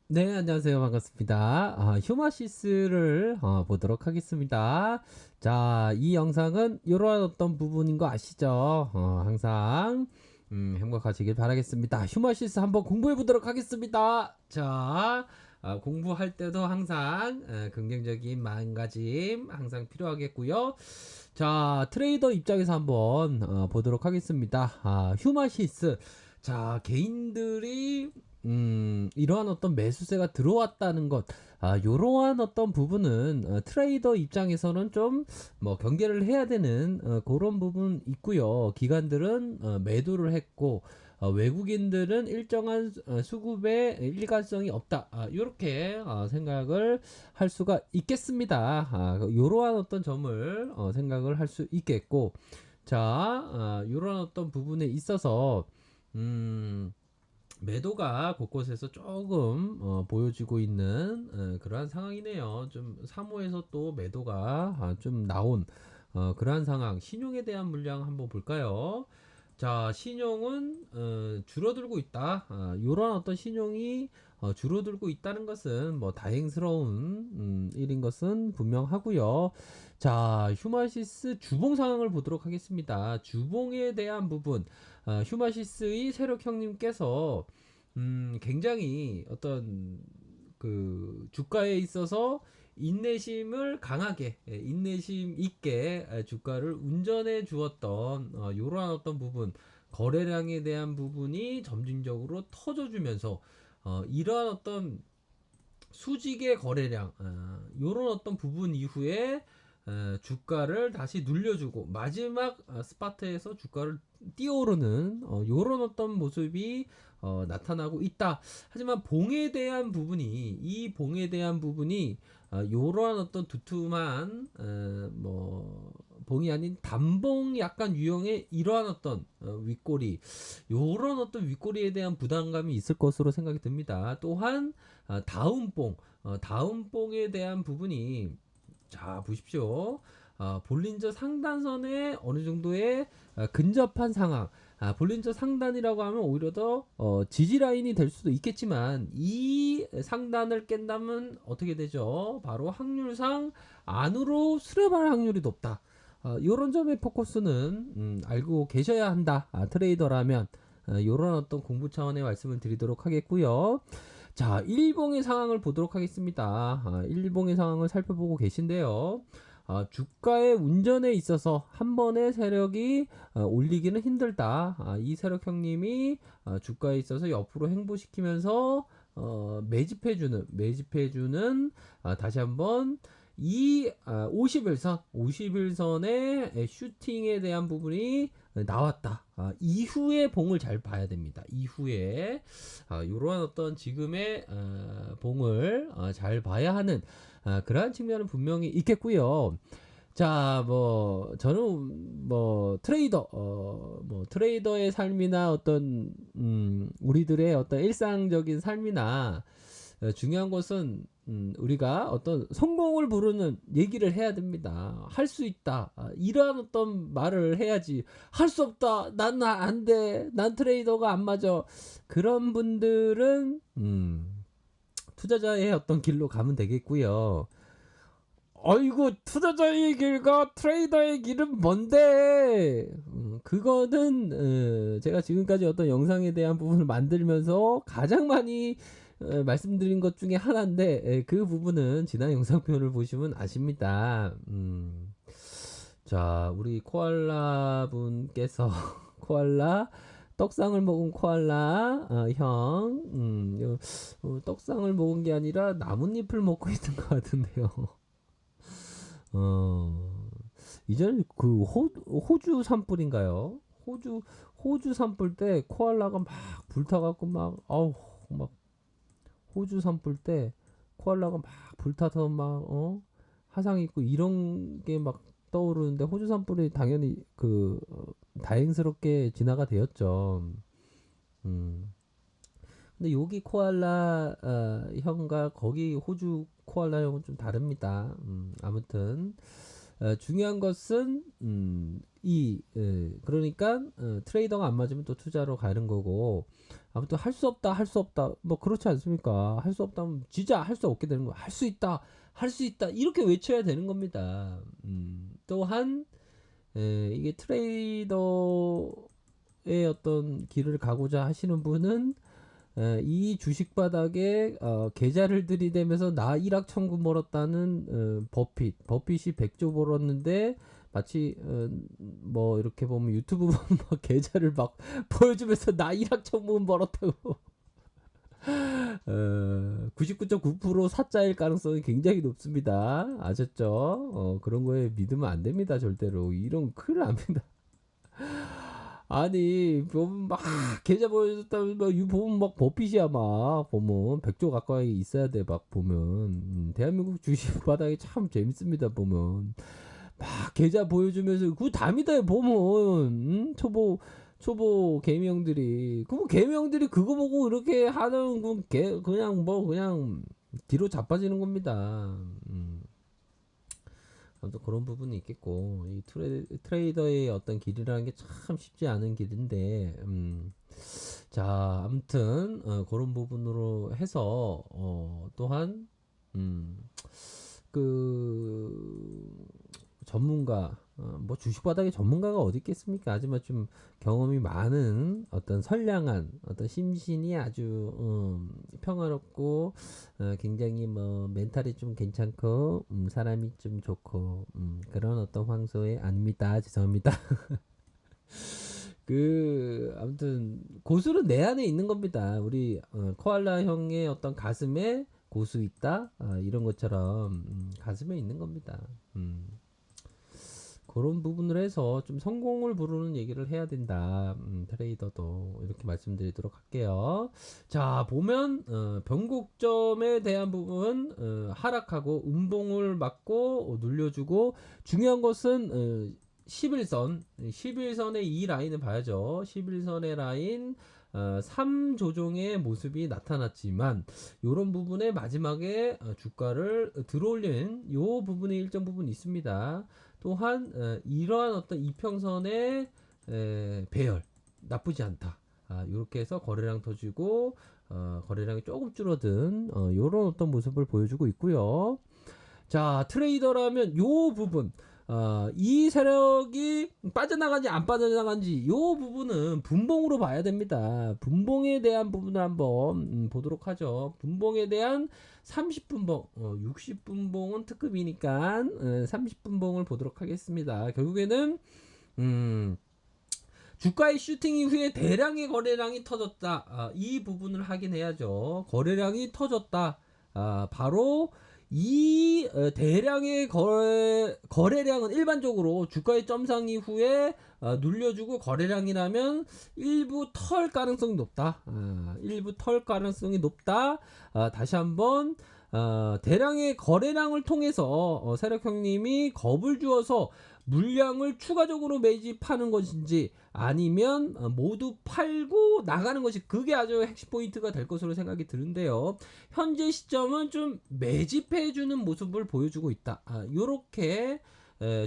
네, 안녕하세요. 반갑습니다. 휴마시스를 보도록 하겠습니다. 자, 이 영상은 이러한 어떤 부분인 거 아시죠? 항상 행복하시길 바라겠습니다. 휴마시스 한번 공부해 보도록 하겠습니다. 자, 공부할 때도 항상 긍정적인 마음가짐 항상 필요하겠고요. 자, 트레이더 입장에서 한번 보도록 하겠습니다. 휴마시스. 자, 개인들이 이러한 어떤 매수세가 들어왔다는 것, 요러한 어떤 부분은 트레이더 입장에서는 좀 뭐 경계를 해야 되는 그런 부분 있고요. 기관들은 매도를 했고 외국인들은 일정한 수급의 일관성이 없다. 이렇게 생각을 할 수가 있겠습니다. 요러한 어떤 점을 생각을 할 수 있겠고, 자, 요런 어떤 부분에 있어서 매도가 곳곳에서 조금 보여지고 있는 그러한 상황이네요. 좀 사모에서 또 매도가 좀 나온 그러한 상황. 신용에 대한 물량 한번 볼까요? 자, 신용은 줄어들고 있다. 이런 어떤 신용이 줄어들고 있다는 것은 뭐 다행스러운 일인 것은 분명하고요. 자, 휴마시스 주봉 상황을 보도록 하겠습니다. 주봉에 대한 부분, 휴마시스의 세력 형님께서 굉장히 어떤 그 주가에 있어서 인내심을 강하게, 인내심 있게 주가를 운전해 주었던 이러한 어떤 부분, 거래량에 대한 부분이 점진적으로 터져주면서 이러한 어떤 수직의 거래량, 이런 어떤 부분 이후에 주가를 다시 눌려주고 마지막 스파트에서 주가를 띄어오르는 이런 어떤 모습이 나타나고 있다. 하지만 봉에 대한 부분이, 이 봉에 대한 부분이 이러한 어떤 두툼한 뭐 봉이 아닌 단봉 약간 유형의 이러한 어떤 윗꼬리, 요런 어떤 윗꼬리에 대한 부담감이 있을 것으로 생각이 듭니다. 또한 다음 봉에 대한 부분이, 자 보십시오. 볼린저 상단선에 어느 정도의 근접한 상황. 볼린저 상단이라고 하면 오히려 더 지지 라인이 될 수도 있겠지만 이 상단을 깬다면 어떻게 되죠? 바로 확률상 안으로 수렴할 확률이 높다. 이런 점의 포커스는 알고 계셔야 한다. 트레이더라면 이런 어떤 공부 차원의 말씀을 드리도록 하겠고요. 자, 일봉의 상황을 보도록 하겠습니다. 일봉의 상황을 살펴보고 계신데요. 주가의 운전에 있어서 한 번의 세력이 올리기는 힘들다. 이 세력 형님이 주가에 있어서 옆으로 행보시키면서 매집해주는 다시 한번 이 50일선의 슈팅에 대한 부분이 나왔다. 이후에 봉을 잘 봐야 됩니다. 이후에 이러한 어떤 지금의 봉을 잘 봐야 하는 그러한 측면은 분명히 있겠고요. 자, 뭐 저는 뭐 트레이더의 삶이나 어떤 우리들의 어떤 일상적인 삶이나 중요한 것은 우리가 어떤 성공을 부르는 얘기를 해야 됩니다. 할 수 있다. 이러한 어떤 말을 해야지. 할 수 없다. 난 안 돼. 난 트레이더가 안 맞아. 그런 분들은 투자자의 어떤 길로 가면 되겠고요. 어이구, 투자자의 길과 트레이더의 길은 뭔데? 그거는 제가 지금까지 어떤 영상에 대한 부분을 만들면서 가장 많이 말씀드린 것 중에 하나인데, 그 부분은 지난 영상편을 보시면 아십니다. 자, 우리 코알라 분께서 코알라 떡상을 먹은 코알라 형, 떡상을 먹은 게 아니라 나뭇잎을 먹고 있는 것 같은데요. 어, 이전 그 호주 산불인가요? 호주 산불 때 코알라가 막 불타갖고 막 아우 막 호주 산불 때 코알라가 막 불타서 막 화상 있고 이런 게 막 떠오르는데 호주 산불이 당연히 다행스럽게 진화가 되었죠. 음. 근데 여기 코알라 형과 거기 호주 코알라 형은 좀 다릅니다. 아무튼 중요한 것은 그러니까 트레이더가 안 맞으면 또 투자로 가는 거고 아무튼 할 수 없다 할 수 없다 뭐 그렇지 않습니까? 할 수 없다면 진짜 할 수 없게 되는 거 할 수 있다 할 수 있다 이렇게 외쳐야 되는 겁니다. 또한 이게 트레이더의 어떤 길을 가고자 하시는 분은 이 주식 바닥에 계좌를 들이대면서 나 일확천금 벌었다는 버핏이 100조 벌었는데 마치 뭐 이렇게 보면 유튜브 보면 막 계좌를 막 보여주면서 나 일확천금 벌었다고 99.9% 사짜일 가능성이 굉장히 높습니다. 아셨죠? 그런 거에 믿으면 안 됩니다. 절대로 이런 큰일 납니다. 아니 보면 막 계좌 보여줬다면 막 보면 막 버핏이야 막 보면 100조 가까이 있어야 돼 막 보면 대한민국 주식 바닥이 참 재밌습니다 보면 막 계좌 보여주면서 그거 다 믿어요 보면 초보 개미형들이 그거 개미형들이 그거 보고 이렇게 하는 그냥 뭐 그냥 뒤로 자빠지는 겁니다. 아무튼 그런 부분이 있겠고 이 트레이더의 어떤 길이라는 게 참 쉽지 않은 길인데 자 아무튼 그런 부분으로 해서 또한 그 전문가 뭐 주식 바닥에 전문가가 어디 있겠습니까? 하지만 좀 경험이 많은 어떤 선량한 어떤 심신이 아주 평화롭고 굉장히 뭐 멘탈이 좀 괜찮고 사람이 좀 좋고 그런 어떤 황소의 아닙니다. 죄송합니다. 아무튼 고수는 내 안에 있는 겁니다. 우리 코알라 형의 어떤 가슴에 고수 있다 이런 것처럼 가슴에 있는 겁니다. 그런 부분을 해서 좀 성공을 부르는 얘기를 해야 된다. 트레이더도 이렇게 말씀드리도록 할게요. 자, 보면 변곡점에 대한 부분 하락하고 음봉을 맞고 눌려주고 중요한 것은 11선의 이 라인을 봐야죠. 11선의 라인 3조정의 모습이 나타났지만 이런 부분에 마지막에 주가를 들어올린 이 부분에 일정 부분 있습니다. 또한 이러한 어떤 이평선의 배열 나쁘지 않다. 이렇게 해서 거래량 터지고 거래량이 조금 줄어든 이런 어떤 모습을 보여주고 있고요. 자 트레이더라면 요 부분 이 세력이 빠져나간지 안 빠져나간지 요 부분은 분봉으로 봐야 됩니다. 분봉에 대한 부분을 한번 보도록 하죠. 분봉에 대한 30분봉 60분봉은 특급이니까 30분봉을 보도록 하겠습니다. 결국에는 주가의 슈팅 이후에 대량의 거래량이 터졌다. 이 부분을 확인해야죠. 거래량이 터졌다. 바로 이 대량의 거래량은 일반적으로 주가의 점상 이후에 눌려주고 거래량이라면 일부 털 가능성이 높다. 일부 털 가능성이 높다. 다시 한번 대량의 거래량을 통해서 세력 형님이 겁을 주어서 물량을 추가적으로 매집하는 것인지 아니면 모두 팔고 나가는 것이 그게 아주 핵심 포인트가 될 것으로 생각이 드는데요. 현재 시점은 좀 매집해주는 모습을 보여주고 있다. 요렇게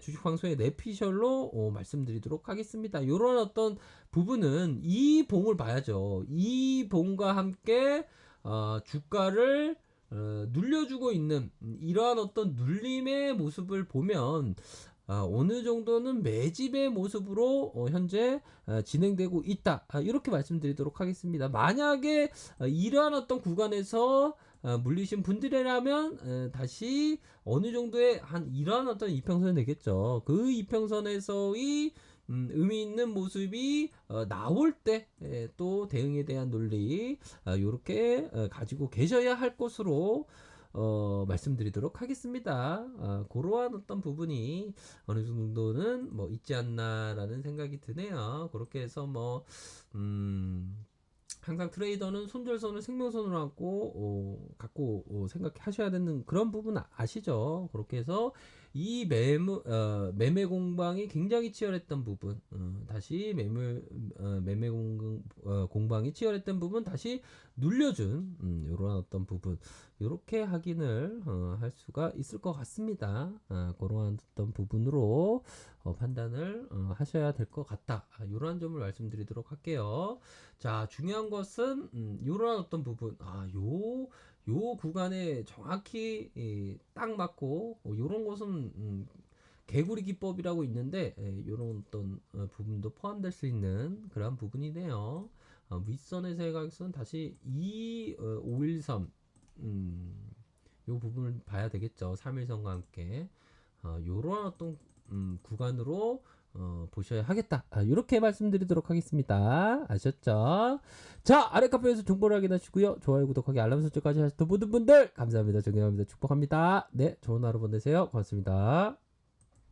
주식방송의 내피셜로 말씀드리도록 하겠습니다. 이런 어떤 부분은 이 봉을 봐야죠. 이 봉과 함께 주가를 눌려주고 있는 이러한 어떤 눌림의 모습을 보면 어느 정도는 매집의 모습으로 현재 진행되고 있다. 이렇게 말씀드리도록 하겠습니다. 만약에 이러한 어떤 구간에서 물리신 분들이라면 다시 어느 정도의 한 이러한 어떤 이평선이 되겠죠. 그 이평선에서의 의미 있는 모습이 나올 때 또 대응에 대한 논리 이렇게 가지고 계셔야 할 것으로 말씀드리도록 하겠습니다. 그러한 어떤 부분이 어느 정도는 뭐 있지 않나라는 생각이 드네요. 그렇게 해서 항상 트레이더는 손절선을 생명선으로 갖고 생각하셔야 되는 그런 부분 아시죠? 그렇게 해서 이 매매 공방이 굉장히 치열했던 부분, 다시 매매 공방이 치열했던 부분 다시 눌려준 이런 어떤 부분, 이렇게 확인을 할 수가 있을 것 같습니다. 그러한 어떤 부분으로 판단을 하셔야 될 것 같다. 이러한 점을 말씀드리도록 할게요. 자, 중요한 것은 이러한 어떤 부분, 요 구간에 정확히 딱 맞고 요런 것은 개구리 기법이라고 있는데 요런 어떤 부분도 포함될 수 있는 그런 부분이네요. 윗선에서의 가격선 다시 513 요 부분을 봐야 되겠죠. 3일선과 함께 요런 어떤 구간으로 보셔야 하겠다. 이렇게 말씀드리도록 하겠습니다. 아셨죠? 자, 아래 카페에서 정보를 확인하시고요. 좋아요, 구독하기, 알람 설정까지 하셨던 모든 분들 감사합니다. 존경합니다. 축복합니다. 네, 좋은 하루 보내세요. 고맙습니다.